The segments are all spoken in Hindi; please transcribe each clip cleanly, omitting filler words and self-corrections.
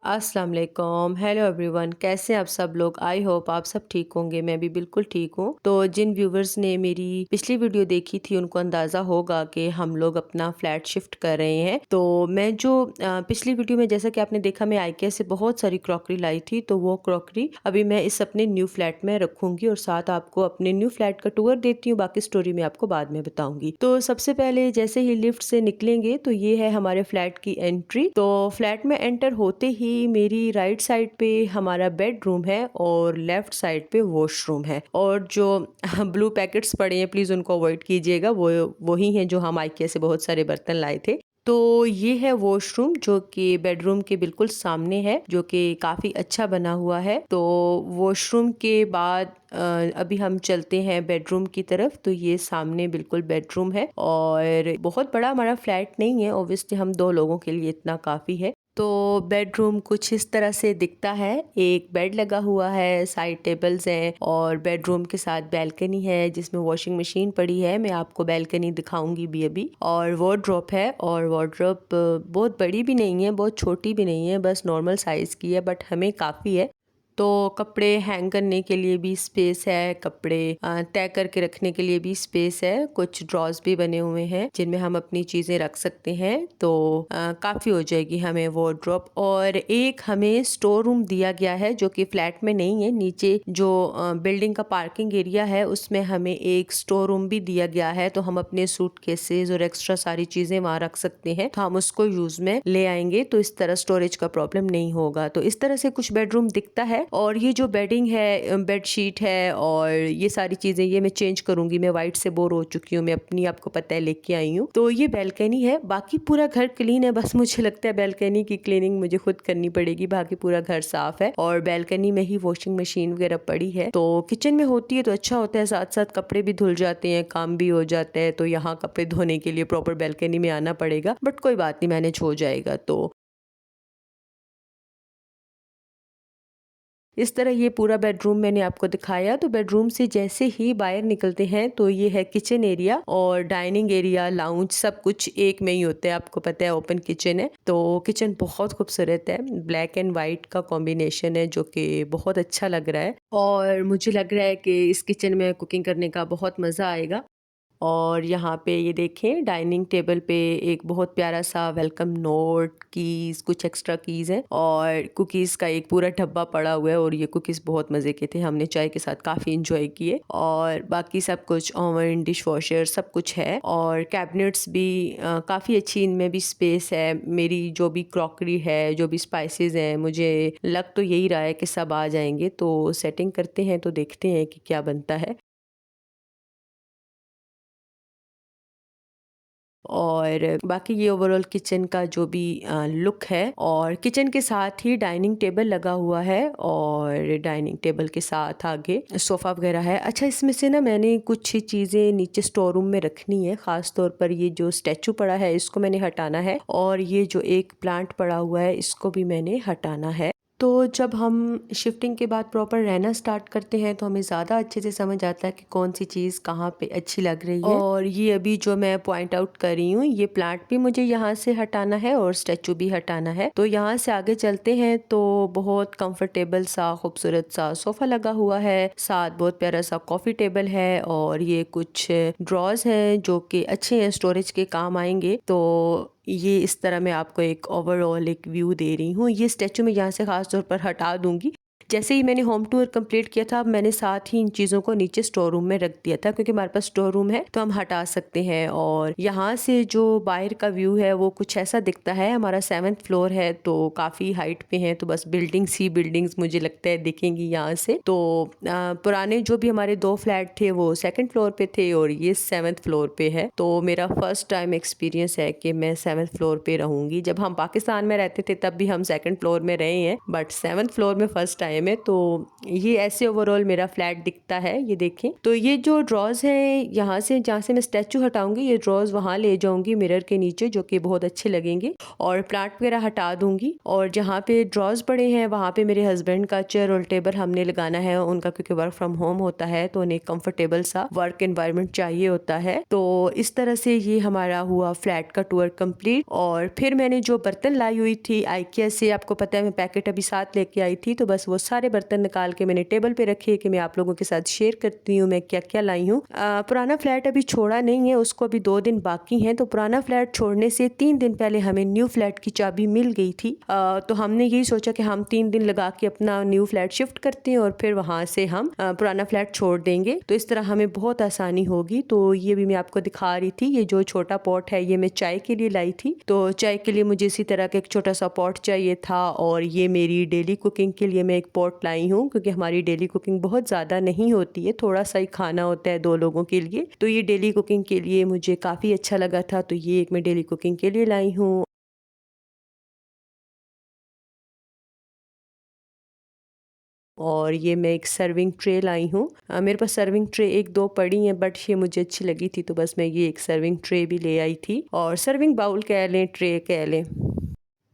अस्सलाम वालेकुम, हेलो एवरीवन। कैसे हैं आप सब लोग? आई होप आप सब ठीक होंगे। मैं भी बिल्कुल ठीक हूँ। तो जिन व्यूवर्स ने मेरी पिछली वीडियो देखी थी उनको अंदाज़ा होगा कि हम लोग अपना फ्लैट शिफ्ट कर रहे हैं। तो मैं जो पिछली वीडियो में जैसा कि आपने देखा मैं आइकिया से बहुत सारी क्रॉकरी लाई थी, तो वो क्रॉकरी अभी मैं इस अपने न्यू फ्लैट में रखूँगी और साथ आपको अपने न्यू फ्लैट का टूर देती हूँ। बाकी स्टोरी मैं आपको बाद में बताऊँगी। तो सबसे पहले जैसे ही लिफ्ट से निकलेंगे तो ये है हमारे फ्लैट की एंट्री। तो फ्लैट में एंटर होते ही मेरी राइट साइड पे हमारा बेडरूम है और लेफ्ट साइड पे वॉशरूम है। और जो ब्लू पैकेट्स पड़े हैं प्लीज़ उनको अवॉइड कीजिएगा, वो वही हैं जो हम आइकिया से बहुत सारे बर्तन लाए थे। तो ये है वॉशरूम जो कि बेडरूम के बिल्कुल सामने है, जो कि काफ़ी अच्छा बना हुआ है। तो वॉशरूम के बाद अभी हम चलते हैं बेडरूम की तरफ। तो ये सामने बिल्कुल बेडरूम है और बहुत बड़ा हमारा फ्लैट नहीं है, ऑब्वियसली हम 2 लोगों के लिए इतना काफ़ी है। तो बेडरूम कुछ इस तरह से दिखता है। एक बेड लगा हुआ है, साइड टेबल्स हैं और बेडरूम के साथ बैल्कनी है जिसमें वॉशिंग मशीन पड़ी है। मैं आपको बैल्कनी दिखाऊंगी भी अभी। और वार्डरोब है और वार्डरोब बहुत बड़ी भी नहीं है, बहुत छोटी भी नहीं है, बस नॉर्मल साइज़ की है, बट हमें काफ़ी है। तो कपड़े हैंग करने के लिए भी स्पेस है, कपड़े तय करके रखने के लिए भी स्पेस है। कुछ ड्रॉर्स भी बने हुए हैं जिनमें हम अपनी चीज़ें रख सकते हैं। तो काफ़ी हो जाएगी हमें वार्डरोब। और एक हमें स्टोर रूम दिया गया है जो कि फ्लैट में नहीं है। नीचे जो बिल्डिंग का पार्किंग एरिया है उसमें हमें एक स्टोर रूम भी दिया गया है, तो हम अपने सूटकेसेस और एक्स्ट्रा सारी चीज़ें वहाँ रख सकते हैं। तो हम उसको यूज़ में ले आएंगे, तो इस तरह स्टोरेज का प्रॉब्लम नहीं होगा। तो इस तरह से कुछ बेडरूम दिखता है। और ये जो बेडिंग है, बेडशीट है और ये सारी चीज़ें ये मैं चेंज करूंगी। मैं वाइट से बोर हो चुकी हूँ, मैं अपनी आपको पता है लेके आई हूँ। तो ये बैल्कनी है, बाकी पूरा घर क्लीन है। बस मुझे लगता है बैल्कनी की क्लीनिंग मुझे खुद करनी पड़ेगी, बाकी पूरा घर साफ है। और बैल्कनी में ही वॉशिंग मशीन वगैरह पड़ी है। तो किचन में होती है तो अच्छा होता है, साथ साथ कपड़े भी धुल जाते हैं, काम भी हो जाता है। तो यहाँ कपड़े धोने के लिए प्रॉपर बैल्कनी में आना पड़ेगा, बट कोई बात नहीं, मैनेज हो जाएगा। तो इस तरह ये पूरा बेडरूम मैंने आपको दिखाया। तो बेडरूम से जैसे ही बाहर निकलते हैं तो ये है किचन एरिया और डाइनिंग एरिया, लाउंज, सब कुछ एक में ही होता है। आपको पता है ओपन किचन है। तो किचन बहुत खूबसूरत है, ब्लैक एंड वाइट का कॉम्बिनेशन है जो कि बहुत अच्छा लग रहा है। और मुझे लग रहा है कि इस किचन में कुकिंग करने का बहुत मज़ा आएगा। और यहाँ पे ये देखें डाइनिंग टेबल पे एक बहुत प्यारा सा वेलकम नोट, कीज़, कुछ एक्स्ट्रा कीज़ हैं और कुकीज़ का एक पूरा डब्बा पड़ा हुआ है। और ये कुकीज़ बहुत मज़े के थे, हमने चाय के साथ काफ़ी इंजॉय किए। और बाकी सब कुछ ओवन, डिश वॉशर सब कुछ है। और कैबिनेट्स भी काफ़ी अच्छी, इनमें भी स्पेस है। मेरी जो भी क्रॉकरी है, जो भी स्पाइसेस हैं, मुझे लग तो यही रहा है कि सब आ जाएंगे। तो सेटिंग करते हैं तो देखते हैं कि क्या बनता है। और बाकी ये ओवरऑल किचन का जो भी लुक है। और किचन के साथ ही डाइनिंग टेबल लगा हुआ है और डाइनिंग टेबल के साथ आगे सोफ़ा वगैरह है। अच्छा, इसमें से ना मैंने कुछ चीज़ें नीचे स्टोर रूम में रखनी है। ख़ास तौर पर ये जो स्टैचू पड़ा है इसको मैंने हटाना है और ये जो एक प्लांट पड़ा हुआ है इसको भी मैंने हटाना है। तो जब हम शिफ्टिंग के बाद प्रॉपर रहना स्टार्ट करते हैं तो हमें ज़्यादा अच्छे से समझ आता है कि कौन सी चीज़ कहाँ पे अच्छी लग रही है। और ये अभी जो मैं पॉइंट आउट कर रही हूँ, ये प्लांट भी मुझे यहाँ से हटाना है और स्टैचू भी हटाना है। तो यहाँ से आगे चलते हैं तो बहुत कंफर्टेबल सा खूबसूरत सा सोफ़ा लगा हुआ है, साथ बहुत प्यारा सा कॉफ़ी टेबल है और ये कुछ ड्रॉज हैं जो कि अच्छे हैं, स्टोरेज के काम आएंगे। तो ये इस तरह मैं आपको एक ओवरऑल एक व्यू दे रही हूँ। ये स्टैचू मैं यहाँ से खास तौर पर हटा दूंगी। जैसे ही मैंने होम टूर कंप्लीट किया था, अब मैंने साथ ही इन चीज़ों को नीचे स्टोर रूम में रख दिया था क्योंकि हमारे पास स्टोर रूम है तो हम हटा सकते हैं। और यहाँ से जो बाहर का व्यू है वो कुछ ऐसा दिखता है। हमारा 7th फ्लोर है तो काफ़ी हाइट पे है, तो बस बिल्डिंग्स ही बिल्डिंग्स मुझे लगता है दिखेंगी यहाँ से। तो पुराने जो भी हमारे 2 फ्लैट थे वो 2nd फ्लोर पे थे और ये 7th फ्लोर पे है। तो मेरा फर्स्ट टाइम एक्सपीरियंस है कि मैं 7th फ्लोर पे रहूंगी। जब हम पाकिस्तान में रहते थे तब भी हम 2nd फ्लोर में रहे हैं, बट 7th फ्लोर में फर्स्ट टाइम में। तो ये ऐसे ओवरऑल मेरा फ्लैट दिखता है, ये देखें। तो ये जो ड्रॉज हैं, यहाँ से जहाँ से मैं स्टैचू हटाऊंगी ये ड्रॉज वहाँ ले जाऊंगी मिरर के नीचे, जो कि बहुत अच्छे लगेंगे, और प्लांट वगैरह हटा दूंगी। और जहाँ पे ड्रॉज पड़े हैं वहाँ पे मेरे हस्बैंड का चेयर और टेबल हमने लगाना है उनका, क्योंकि वर्क फ्रॉम होम होता है तो उन्हें कंफर्टेबल सा वर्क एनवायरनमेंट चाहिए होता है। तो इस तरह से ये हमारा हुआ फ्लैट का टूर कंप्लीट। और फिर मैंने जो बर्तन लाई हुई थी आइकिया से, आपको पता है मैं पैकेट अभी साथ लेके आई थी, तो बस वो सारे बर्तन निकाल के मैंने टेबल पे रखे कि मैं आप लोगों के साथ शेयर करती हूँ मैं क्या क्या लाई हूँ। पुराना फ्लैट अभी छोड़ा नहीं है, उसको अभी 2 दिन बाकी हैं। तो पुराना फ्लैट छोड़ने से 3 दिन पहले हमें न्यू फ्लैट की चाबी मिल गई थी। तो हमने यही सोचा कि हम 3 दिन लगा के अपना न्यू फ्लैट शिफ्ट करते हैं और फिर वहां से हम पुराना फ्लैट छोड़ देंगे, तो इस तरह हमें बहुत आसानी होगी। तो ये भी मैं आपको दिखा रही थी, ये जो छोटा पॉट है ये मैं चाय के लिए लाई थी। तो चाय के लिए मुझे इसी तरह का एक छोटा सा पॉट चाहिए था। और ये मेरी डेली कुकिंग के लिए मैं एक पॉट लाई हूँ, क्योंकि हमारी डेली कुकिंग बहुत ज़्यादा नहीं होती है, थोड़ा सा ही खाना होता है 2 लोगों के लिए। तो ये डेली कुकिंग के लिए मुझे काफ़ी अच्छा लगा था, तो ये एक मैं डेली कुकिंग के लिए लाई हूँ। और ये मैं एक सर्विंग ट्रे लाई हूँ। मेरे पास सर्विंग ट्रे 1-2 पड़ी हैं, बट ये मुझे अच्छी लगी थी तो बस मैं ये एक सर्विंग ट्रे भी ले आई थी, और सर्विंग बाउल कह लें, ट्रे कह लें।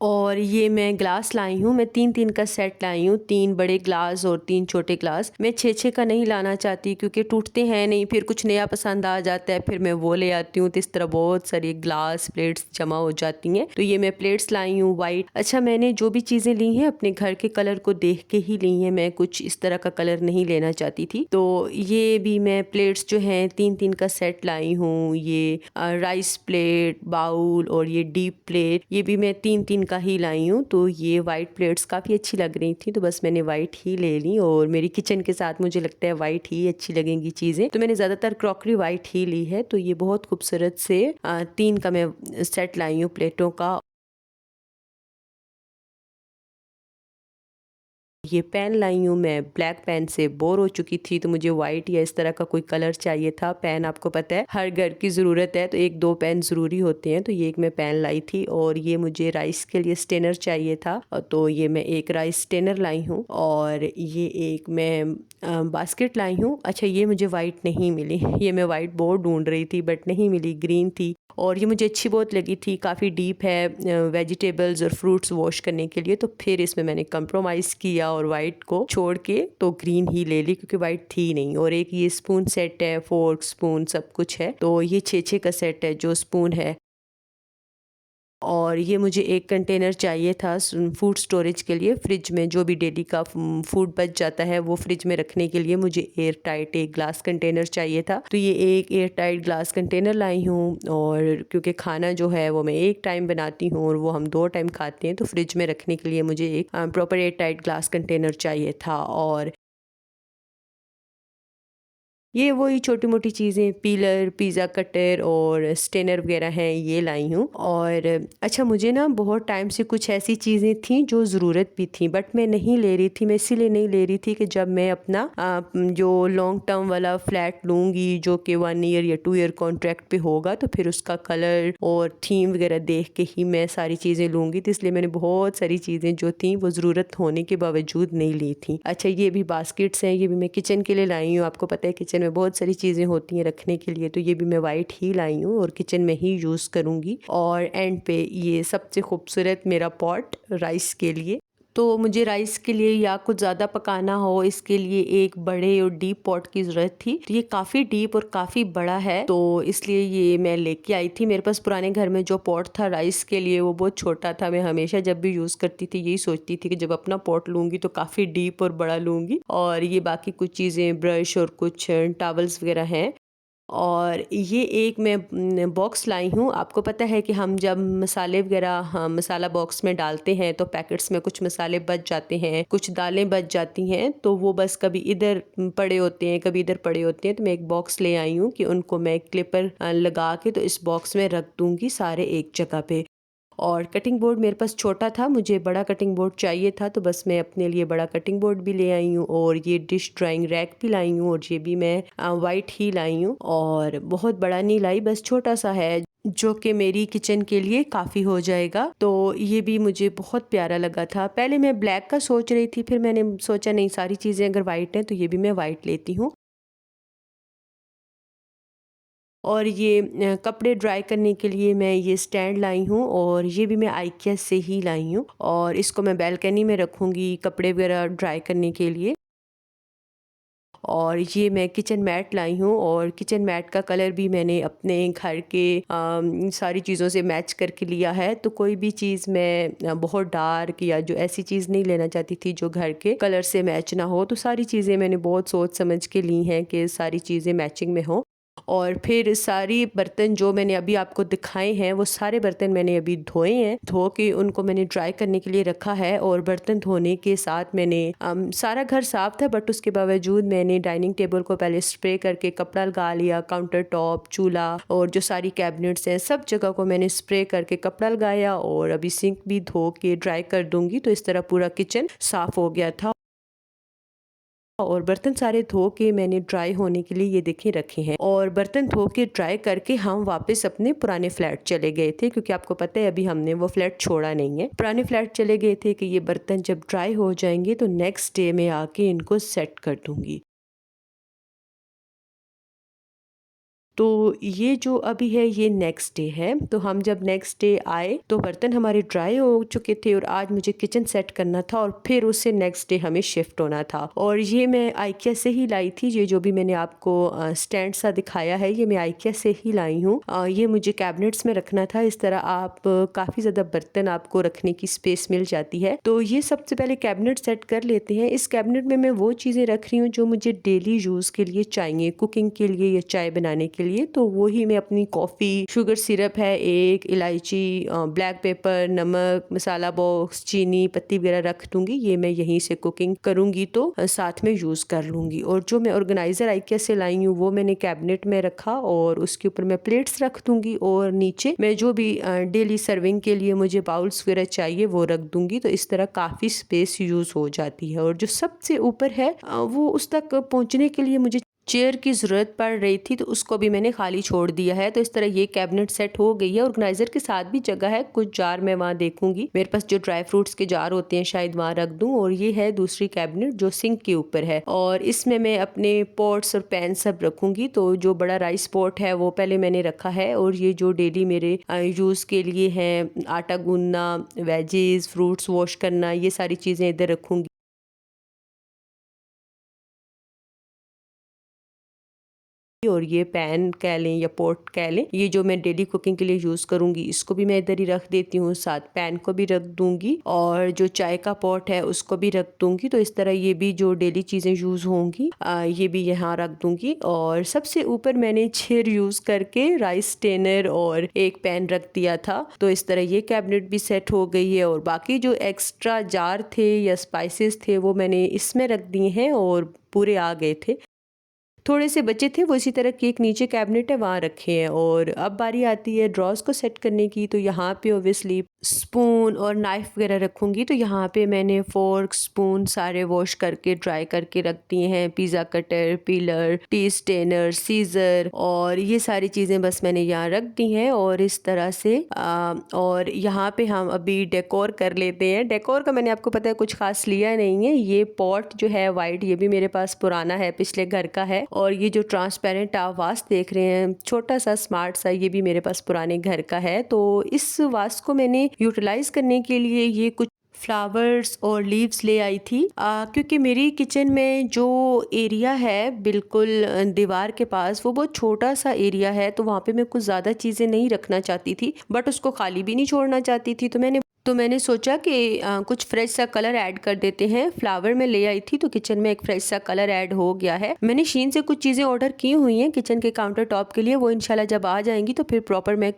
और ये मैं ग्लास लाई हूँ, मैं 3-3 का सेट लाई हूँ, 3 बड़े ग्लास और 3 छोटे ग्लास। मैं 6-6 का नहीं लाना चाहती, क्योंकि टूटते हैं नहीं, फिर कुछ नया पसंद आ जाता है फिर मैं वो ले आती हूँ, तो इस तरह बहुत सारी ग्लास प्लेट्स जमा हो जाती हैं। तो ये मैं प्लेट्स लाई हूँ वाइट। अच्छा, मैंने जो भी चीज़ें ली हैं अपने घर के कलर को देख के ही ली हैं, मैं कुछ इस तरह का कलर नहीं लेना चाहती थी। तो ये भी मैं प्लेट्स जो हैं 3-3 का सेट लाई हूँ। ये राइस प्लेट, बाउल और ये डीप प्लेट, ये भी मैं 3-3 का ही लाई हूँ। तो ये वाइट प्लेट्स काफ़ी अच्छी लग रही थी, तो बस मैंने वाइट ही ले ली। और मेरी किचन के साथ मुझे लगता है वाइट ही अच्छी लगेंगी चीज़ें, तो मैंने ज़्यादातर क्रॉकरी वाइट ही ली है। तो ये बहुत खूबसूरत से 3 का मैं सेट लाई हूँ प्लेटों का। ये पेन लाई हूँ मैं, ब्लैक पेन से बोर हो चुकी थी, तो मुझे वाइट या इस तरह का कोई कलर चाहिए था। पेन आपको पता है हर घर की ज़रूरत है, तो 1-2 पेन ज़रूरी होते हैं, तो ये एक मैं पेन लाई थी। और ये मुझे राइस के लिए स्टेनर चाहिए था, तो ये मैं एक राइस स्टेनर लाई हूँ। और ये एक मैं बास्केट लाई हूँ। अच्छा, ये मुझे वाइट नहीं मिली, ये मैं वाइट बोर्ड ढूंढ रही थी बट नहीं मिली, ग्रीन थी। और ये मुझे अच्छी बहुत लगी थी, काफ़ी डीप है वेजिटेबल्स और फ्रूट्स वॉश करने के लिए, तो फिर इसमें मैंने कंप्रोमाइज़ किया और वाइट को छोड़ के तो ग्रीन ही ले ली, क्योंकि वाइट थी नहीं। और एक ये स्पून सेट है, फोर्क स्पून सब कुछ है, तो ये 6-6 का सेट है जो स्पून है। और ये मुझे एक कंटेनर चाहिए था फूड स्टोरेज के लिए, फ्रिज में जो भी डेली का फूड बच जाता है वो फ्रिज में रखने के लिए मुझे एयर टाइट एक ग्लास कंटेनर चाहिए था। तो ये एक एयर टाइट ग्लास कंटेनर लाई हूँ। और क्योंकि खाना जो है वो मैं एक टाइम बनाती हूँ और वो हम 2 टाइम खाते हैं, तो फ्रिज में रखने के लिए मुझे एक proper air tight glass container चाहिए था। और ये वही छोटी मोटी चीज़ें, पीलर, पिज़्ज़ा कटर और स्टेनर वगैरह हैं, ये लाई हूँ। और अच्छा, मुझे ना बहुत टाइम से कुछ ऐसी चीज़ें थी जो ज़रूरत भी थी, बट मैं नहीं ले रही थी। मैं इसीलिए नहीं ले रही थी कि जब मैं अपना जो लॉन्ग टर्म वाला फ्लैट लूँगी, जो कि 1 ईयर या 2 ईयर कॉन्ट्रैक्ट पे होगा, तो फिर उसका कलर और थीम वगैरह देख के ही मैं सारी चीज़ें लूँगी। तो इसलिए मैंने बहुत सारी चीज़ें जो थी वो ज़रूरत होने के बावजूद नहीं ली थी। अच्छा, ये भी बास्केट्स हैं, ये भी मैं किचन के लिए लाई हूँ। आपको पता है किचन में बहुत सारी चीज़ें होती हैं रखने के लिए, तो ये भी मैं वाइट ही लाई हूँ और किचन में ही यूज़ करूँगी। और एंड पे ये सबसे खूबसूरत मेरा पॉट राइस के लिए। तो मुझे राइस के लिए या कुछ ज़्यादा पकाना हो, इसके लिए एक बड़े और डीप पॉट की ज़रूरत थी। तो ये काफ़ी डीप और काफ़ी बड़ा है, तो इसलिए ये मैं लेके आई थी। मेरे पास पुराने घर में जो पॉट था राइस के लिए वो बहुत छोटा था। मैं हमेशा जब भी यूज़ करती थी यही सोचती थी कि जब अपना पॉट लूँगी तो काफ़ी डीप और बड़ा लूँगी। और ये बाकी कुछ चीज़ें, ब्रश और कुछ टॉवल्स वगैरह हैं। और ये एक मैं बॉक्स लाई हूँ। आपको पता है कि हम जब मसाले वगैरह हम मसाला बॉक्स में डालते हैं तो पैकेट्स में कुछ मसाले बच जाते हैं, कुछ दालें बच जाती हैं, तो वो बस कभी इधर पड़े होते हैं कभी इधर पड़े होते हैं। तो मैं एक बॉक्स ले आई हूँ कि उनको मैं क्लिपर लगा के तो इस बॉक्स में रख दूँगी सारे एक जगह पे। और कटिंग बोर्ड मेरे पास छोटा था, मुझे बड़ा कटिंग बोर्ड चाहिए था, तो बस मैं अपने लिए बड़ा कटिंग बोर्ड भी ले आई हूँ। और ये डिश ड्राइंग रैक भी लाई हूँ, और ये भी मैं वाइट ही लाई हूँ, और बहुत बड़ा नहीं लाई, बस छोटा सा है जो कि मेरी किचन के लिए काफ़ी हो जाएगा। तो ये भी मुझे बहुत प्यारा लगा था। पहले मैं ब्लैक का सोच रही थी, फिर मैंने सोचा नहीं, सारी चीज़ें अगर वाइट हैं तो ये भी मैं वाइट लेती हूँ। और ये कपड़े ड्राई करने के लिए मैं ये स्टैंड लाई हूँ और ये भी मैं आइकिया से ही लाई हूँ और इसको मैं बालकनी में रखूँगी कपड़े वगैरह ड्राई करने के लिए। और ये मैं किचन मैट लाई हूँ और किचन मैट का कलर भी मैंने अपने घर के सारी चीज़ों से मैच करके लिया है। तो कोई भी चीज़ मैं बहुत डार्क या जो ऐसी चीज़ नहीं लेना चाहती थी जो घर के कलर से मैच ना हो। तो सारी चीज़ें मैंने बहुत सोच समझ के ली हैं कि सारी चीज़ें मैचिंग में हो। और फिर सारी बर्तन जो मैंने अभी आपको दिखाए हैं वो सारे बर्तन मैंने अभी धोए हैं, धो के उनको मैंने ड्राई करने के लिए रखा है। और बर्तन धोने के साथ मैंने सारा घर साफ था बट उसके बावजूद मैंने डाइनिंग टेबल को पहले स्प्रे करके कपड़ा लगा लिया, काउंटर टॉप, चूल्हा और जो सारी कैबिनेट्स हैं सब जगह को मैंने स्प्रे करके कपड़ा लगाया और अभी सिंक भी धो के ड्राई कर दूंगी। तो इस तरह पूरा किचन साफ हो गया था और बर्तन सारे धो के मैंने ड्राई होने के लिए ये देखें रखे हैं। और बर्तन धो के ड्राई करके हम वापस अपने पुराने फ्लैट चले गए थे, क्योंकि आपको पता है अभी हमने वो फ्लैट छोड़ा नहीं है। पुराने फ्लैट चले गए थे कि ये बर्तन जब ड्राई हो जाएंगे तो नेक्स्ट डे में आके इनको सेट कर दूंगी। तो ये जो अभी है ये नेक्स्ट डे है। तो हम जब नेक्स्ट डे आए तो बर्तन हमारे ड्राई हो चुके थे और आज मुझे किचन सेट करना था और फिर उससे नेक्स्ट डे हमें शिफ्ट होना था। और ये मैं आइकिया से ही लाई थी। ये जो भी मैंने आपको स्टैंड सा दिखाया है ये मैं आइकिया से ही लाई हूँ। ये मुझे कैबिनेट्स में रखना था। इस तरह आप काफ़ी ज़्यादा बर्तन आपको रखने की स्पेस मिल जाती है। तो ये सबसे पहले कैबिनेट सेट कर लेते हैं। इस कैबिनेट में मैं वो चीज़ें रख रही हूँ जो मुझे डेली यूज़ के लिए चाहिए, कुकिंग के लिए या चाय बनाने के लिए। तो वो ही मैं अपनी कॉफ़ी, शुगर सिरप है एक, इलायची, ब्लैक पेपर, नमक, मसाला बॉक्स, चीनी, पत्ती वगैरह रख दूंगी। ये मैं यहीं से कुकिंग करूंगी तो साथ में यूज़ कर लूंगी। और जो मैं ऑर्गेनाइज़र आइकिया से लाई हूँ वो मैंने कैबिनेट में रखा और उसके ऊपर मैं प्लेट्स रख दूंगी और नीचे मैं जो भी डेली सर्विंग के लिए मुझे बाउल्स वगैरह चाहिए वो रख दूंगी। तो इस तरह काफ़ी स्पेस यूज़ हो जाती है। और जो सबसे ऊपर है वो उस तक पहुँचने के लिए मुझे चेयर की ज़रूरत पड़ रही थी, तो उसको भी मैंने खाली छोड़ दिया है। तो इस तरह ये कैबिनेट सेट हो गई है। ऑर्गेनाइजर के साथ भी जगह है, कुछ जार मैं वहाँ देखूंगी, मेरे पास जो ड्राई फ्रूट्स के जार होते हैं शायद वहाँ रख दूं। और ये है दूसरी कैबिनेट जो सिंक के ऊपर है और इसमें मैं अपने पॉट्स और पैन सब रखूंगी। तो जो बड़ा राइस पॉट है वो पहले मैंने रखा है और ये जो डेली मेरे यूज़ के लिए है, आटा गूंदना, वेजीज, फ्रूट्स वॉश करना, ये सारी चीज़ें इधर रखूंगी। और ये पैन कह लें या पॉट कह लें, ये जो मैं डेली कुकिंग के लिए यूज़ करूंगी इसको भी मैं इधर ही रख देती हूँ। साथ पैन को भी रख दूंगी और जो चाय का पॉट है उसको भी रख दूंगी। तो इस तरह ये भी जो डेली चीज़ें यूज़ होंगी ये भी यहाँ रख दूंगी। और सबसे ऊपर मैंने छेर यूज़ करके राइस स्टेनर और एक पैन रख दिया था। तो इस तरह ये कैबिनेट भी सेट हो गई है। और बाकी जो एक्स्ट्रा जार थे या स्पाइसेस थे वो मैंने इसमें रख दिए हैं और पूरे आ गए थे। थोड़े से बचे थे वो इसी तरह की एक नीचे कैबिनेट है वहाँ रखे हैं। और अब बारी आती है ड्रॉर्स को सेट करने की। तो यहाँ पे ओब्वियसली स्पून और नाइफ वगैरह रखूँगी। तो यहाँ पे मैंने फोर्क, स्पून सारे वॉश करके ड्राई करके रख दिए हैं। Pizza cutter, peeler, tea strainer, scissor और ये सारी चीज़ें बस मैंने यहाँ रख दी हैं। और इस तरह से और यहाँ पे हम अभी डेकोर कर लेते हैं। डेकोर का मैंने आपको पता है कुछ खास लिया नहीं है। ये पॉट जो है वाइट, ये भी मेरे पास पुराना है, पिछले घर का है। और ये जो ट्रांसपेरेंट आप वास देख रहे हैं छोटा सा स्मार्ट सा, ये भी मेरे पास पुराने घर का है। तो इस वास को मैंने यूटिलाइज करने के लिए ये कुछ फ्लावर्स और लीव्स ले आई थी। क्योंकि मेरी किचन में जो एरिया है बिल्कुल दीवार के पास वो बहुत छोटा सा एरिया है। तो वहाँ पे मैं कुछ ज़्यादा चीज़ें नहीं रखना चाहती थी बट उसको खाली भी नहीं छोड़ना चाहती थी। तो मैंने सोचा कि कुछ फ्रेश सा कलर ऐड कर देते हैं। फ्लावर में ले आई थी तो किचन में एक फ्रेश सा कलर ऐड हो गया है। मैंने शीन से कुछ चीज़ें ऑर्डर की हुई हैं किचन के काउंटर टॉप के लिए, वो इंशाल्लाह जब आ जाएंगी तो फिर प्रॉपर मैं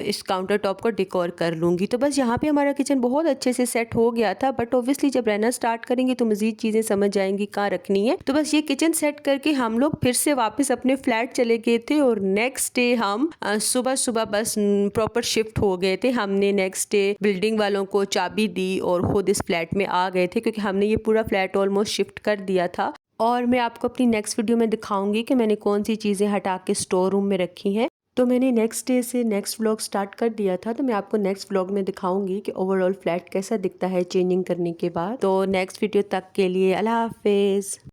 इस काउंटर टॉप को डेकोर कर लूँगी। तो बस यहाँ पे हमारा किचन बहुत अच्छे से सेट हो गया था। बट ऑब्वियसली जब रहना स्टार्ट करेंगे तो मज़ीद चीज़ें समझ आएंगी कहाँ रखनी है। तो बस ये किचन सेट करके हम लोग फिर से वापस अपने फ्लैट चले गए थे। और नेक्स्ट डे हम सुबह सुबह बस प्रॉपर शिफ्ट हो गए थे। हमने नेक्स्ट डे बिल्डिंग वालों को चाबी दी और खुद इस फ्लैट में आ गए थे, क्योंकि हमने ये पूरा फ्लैट ऑलमोस्ट शिफ्ट कर दिया था। और मैं आपको अपनी नेक्स्ट वीडियो में दिखाऊंगी कि मैंने कौन सी चीज़ें हटा के स्टोर रूम में रखी हैं। तो मैंने नेक्स्ट डे से नेक्स्ट व्लॉग स्टार्ट कर दिया था, तो मैं आपको नेक्स्ट व्लॉग में दिखाऊंगी कि ओवरऑल फ्लैट कैसा दिखता है चेंजिंग करने के बाद। तो नेक्स्ट वीडियो तक के लिए अल्लाह हाफिज।